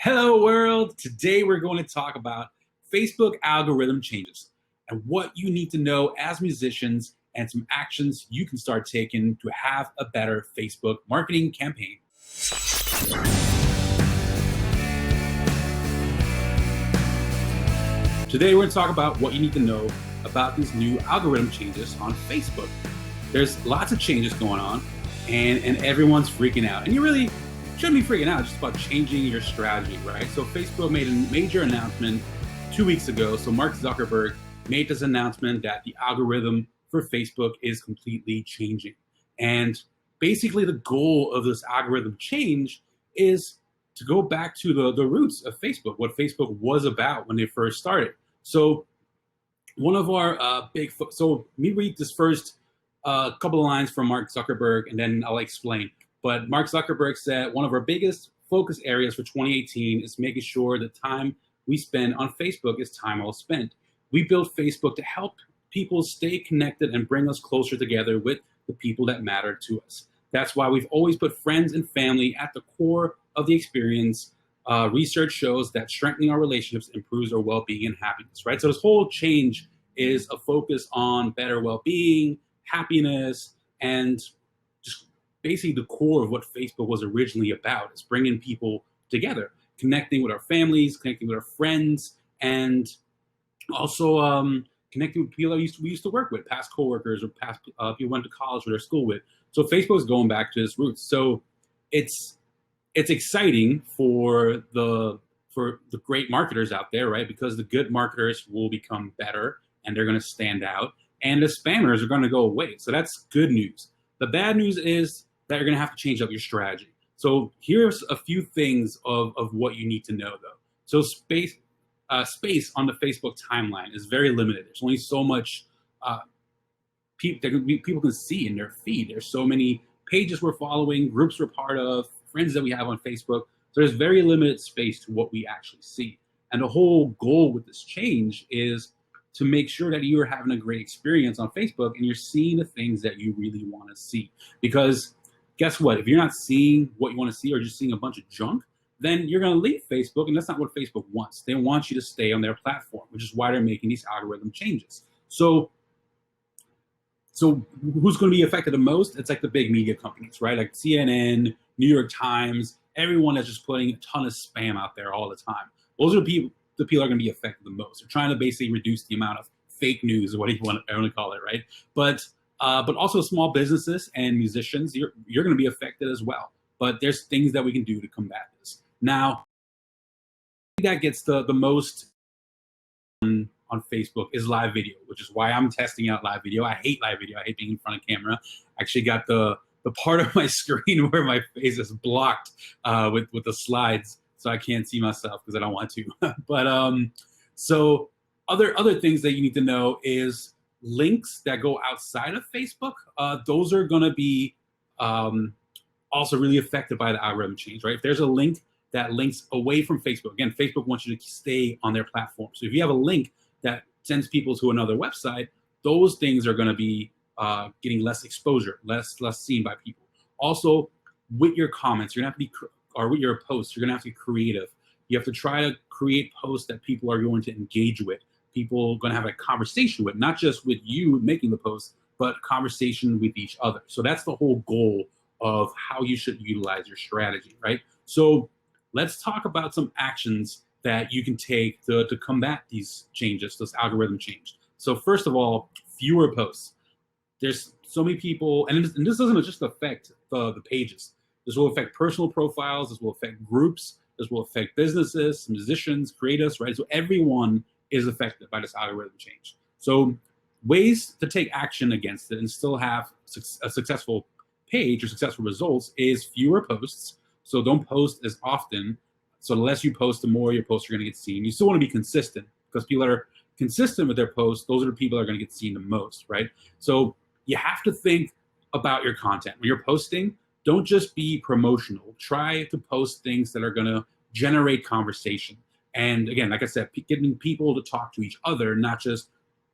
Hello world! Today we're going to talk about Facebook algorithm changes and what you need to know as musicians and some actions you can start taking to have a better Facebook marketing campaign. Today we're going to talk about what you need to know about these new algorithm changes on Facebook. There's lots of changes going on and everyone's freaking out. And you really shouldn't be freaking out just about changing your strategy, right? So Facebook made a major announcement 2 weeks ago. So Mark Zuckerberg made this announcement that the algorithm for Facebook is completely changing. And basically the goal of this algorithm change is to go back to the roots of Facebook, what Facebook was about when they first started. So one of our so let me read this first couple of lines from Mark Zuckerberg and then I'll explain. But Mark Zuckerberg said one of our biggest focus areas for 2018 is making sure the time we spend on Facebook is time well spent. We built Facebook to help people stay connected and bring us closer together with the people that matter to us. That's why we've always put friends and family at the core of the experience. Research shows that strengthening our relationships improves our well-being and happiness, right? So this whole change is a focus on better well-being, happiness, and just basically the core of what Facebook was originally about, is bringing people together, connecting with our families, connecting with our friends, and also connecting with people that we used to work with, past coworkers or past people we went to college with or school with. So Facebook is going back to its roots. So it's exciting for the great marketers out there, right? Because the good marketers will become better and they're going to stand out, and the spammers are going to go away. So that's good news. The bad news is that you're going to have to change up your strategy. So here's a few things of what you need to know, though. So space on the Facebook timeline is very limited. There's only so much people can see in their feed. There's so many pages we're following, groups we're part of, friends that we have on Facebook. So there's very limited space to what we actually see. And the whole goal with this change is to make sure that you're having a great experience on Facebook and you're seeing the things that you really want to see. Because guess what? If you're not seeing what you want to see or just seeing a bunch of junk, then you're going to leave Facebook, and that's not what Facebook wants. They want you to stay on their platform, which is why they're making these algorithm changes. So who's going to be affected the most? It's like the big media companies, right? Like CNN, New York Times, everyone that's just putting a ton of spam out there all the time. Those are the people are going to be affected the most. They're trying to basically reduce the amount of fake news, or what you want to call it, right? But also small businesses and musicians, you're going to be affected as well. But there's things that we can do to combat this. Now, that gets the most on Facebook is live video, which is why I'm testing out live video. I hate live video. I hate being in front of camera. I actually got the part of my screen where my face is blocked with the slides, so I can't see myself because I don't want to. But so other things that you need to know is links that go outside of Facebook. Those are going to be also really affected by the algorithm change, right? If there's a link that links away from Facebook, again, Facebook wants you to stay on their platform. So if you have a link that sends people to another website, those things are going to be getting less exposure, less seen by people. Also, with your comments, you're going to have to be, or with your posts, you're going to have to be creative. You have to try to create posts that people are going to engage with. People are going to have a conversation with, not just with you making the post, but conversation with each other. So that's the whole goal of how you should utilize your strategy, right? So let's talk about some actions that you can take to combat these changes, this algorithm change. So first of all, fewer posts. There's so many people, and this doesn't just affect the pages. This will affect personal profiles. This will affect groups. This will affect businesses, musicians, creatives, right? So everyone is affected by this algorithm change. So ways to take action against it and still have a successful page or successful results is fewer posts. So don't post as often. So the less you post, the more your posts are going to get seen. You still want to be consistent, because people that are consistent with their posts, those are the people that are going to get seen the most, right? So you have to think about your content. When you're posting, don't just be promotional. Try to post things that are going to generate conversation. And again, like I said, getting people to talk to each other, not just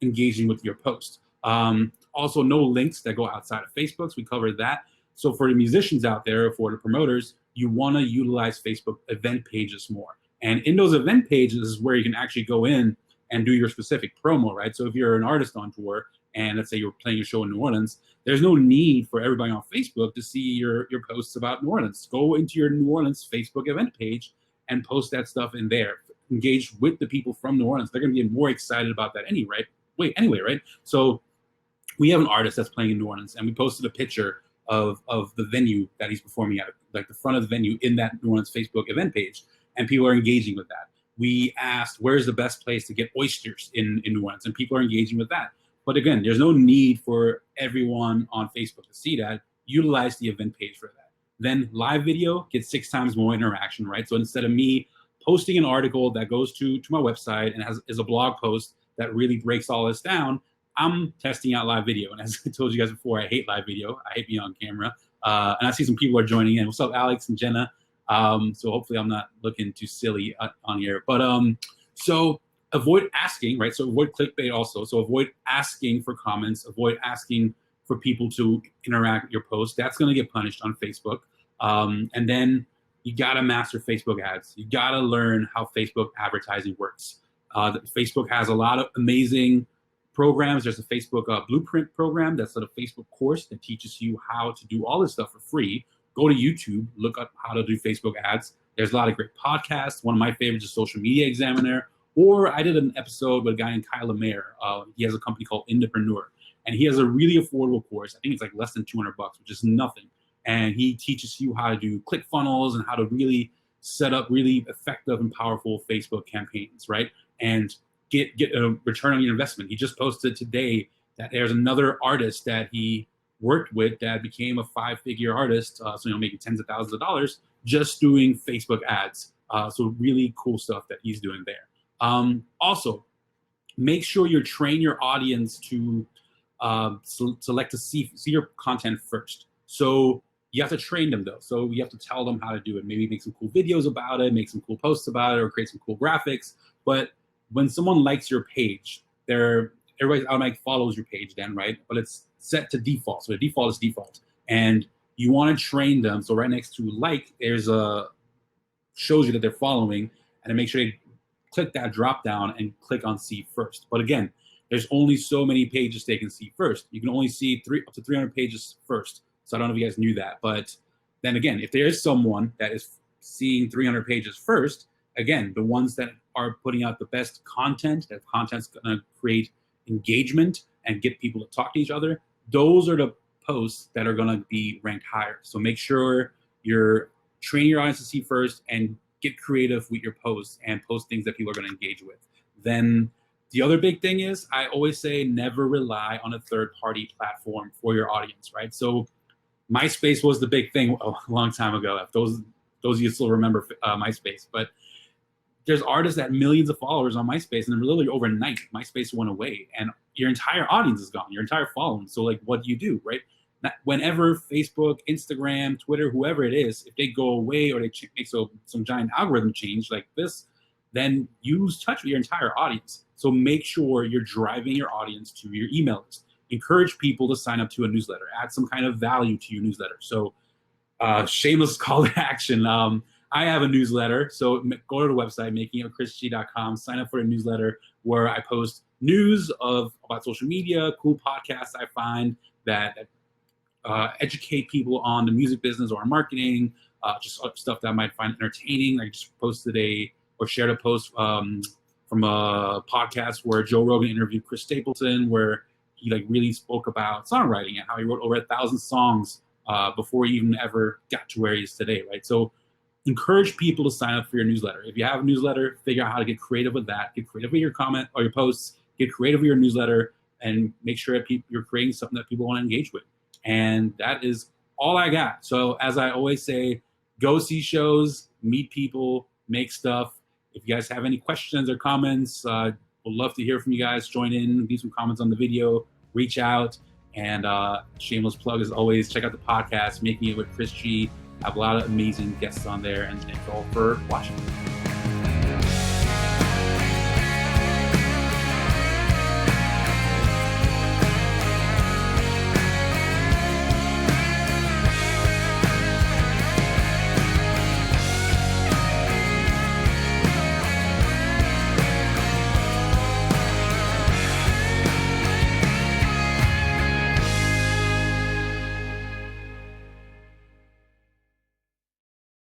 engaging with your post. Also, no links that go outside of Facebook. So we covered that. So for the musicians out there, for the promoters, you want to utilize Facebook event pages more. And in those event pages is where you can actually go in and do your specific promo, right? So if you're an artist on tour and let's say you're playing a show in New Orleans, there's no need for everybody on Facebook to see your posts about New Orleans. Go into your New Orleans Facebook event page and post that stuff in there. Engage with the people from New Orleans. They're going to be more excited about that anyway, right? So we have an artist that's playing in New Orleans, and we posted a picture of the venue that he's performing at, like the front of the venue in that New Orleans Facebook event page, and people are engaging with that. We asked, where's the best place to get oysters in New Orleans? And people are engaging with that. But again, there's no need for everyone on Facebook to see that. Utilize the event page for that. Then live video gets 6 times more interaction, right? So instead of me posting an article that goes to my website and is a blog post that really breaks all this down, I'm testing out live video. And as I told you guys before, I hate live video. I hate being on camera. And I see some people are joining in. What's up, Alex and Jenna? So hopefully I'm not looking too silly on here. But so avoid asking, right? So avoid clickbait also. So avoid asking for comments. Avoid asking for people to interact with your post. That's going to get punished on Facebook. And then you got to master Facebook ads. You got to learn how Facebook advertising works. Facebook has a lot of amazing programs. There's a Facebook Blueprint program. That's a Facebook course that teaches you how to do all this stuff for free. Go to YouTube, look up how to do Facebook ads. There's a lot of great podcasts. One of my favorites is Social Media Examiner. Or I did an episode with a guy named Kyle Mayer. He has a company called Indepreneur. And he has a really affordable course. I think it's like less than $200, which is nothing. And he teaches you how to do ClickFunnels and how to really set up really effective and powerful Facebook campaigns, right? And get a return on your investment. He just posted today that there's another artist that he worked with that became a 5-figure artist, so making tens of thousands of dollars just doing Facebook ads. So really cool stuff that he's doing there. Also, make sure you train your audience to select to see your content first. So you have to train them though. So you have to tell them how to do it. Maybe make some cool videos about it, make some cool posts about it, or create some cool graphics. But when someone likes your page, everybody automatically follows your page then, right? But it's set to default. So the default is default. And you want to train them. So right next to like, there's shows you that they're following, and then make sure they click that drop down and click on see first. But again, there's only so many pages they can see first. You can only see up to 300 pages first. So I don't know if you guys knew that. But then again, if there is someone that is seeing 300 pages first, again, the ones that are putting out the best content, that content's going to create engagement and get people to talk to each other, those are the posts that are going to be ranked higher. So make sure you're training your audience to see first and get creative with your posts and post things that people are going to engage with. Then the other big thing is, I always say never rely on a third-party platform for your audience, right? So MySpace was the big thing a long time ago. If those of you still remember MySpace, but there's artists that have millions of followers on MySpace, and then literally overnight, MySpace went away, and your entire audience is gone, your entire following. So like, what do you do, right? Whenever Facebook, Instagram, Twitter, whoever it is, if they go away or they make some giant algorithm change like this, then you lose touch with your entire audience. So make sure you're driving your audience to your email list. Encourage people to sign up to a newsletter. Add some kind of value to your newsletter. So shameless call to action. I have a newsletter, so go to the website, makingitwithchrisg.com, sign up for a newsletter where I post news about social media, cool podcasts I find that educate people on the music business or marketing, just stuff that I might find entertaining. I just shared a post from a podcast where Joe Rogan interviewed Chris Stapleton, where he really spoke about songwriting and how he wrote over 1,000 songs before he even ever got to where he is today, right? So encourage people to sign up for your newsletter. If you have a newsletter, figure out how to get creative with that. Get creative with your comment or your posts. Get creative with your newsletter, and make sure that you're creating something that people want to engage with. And that is all I got. So as I always say, go see shows, meet people, make stuff. If you guys have any questions or comments, we'd love to hear from you guys. Join in, leave some comments on the video, reach out. And shameless plug as always, check out the podcast, Making It with Chris G. I have a lot of amazing guests on there, and thanks all for watching.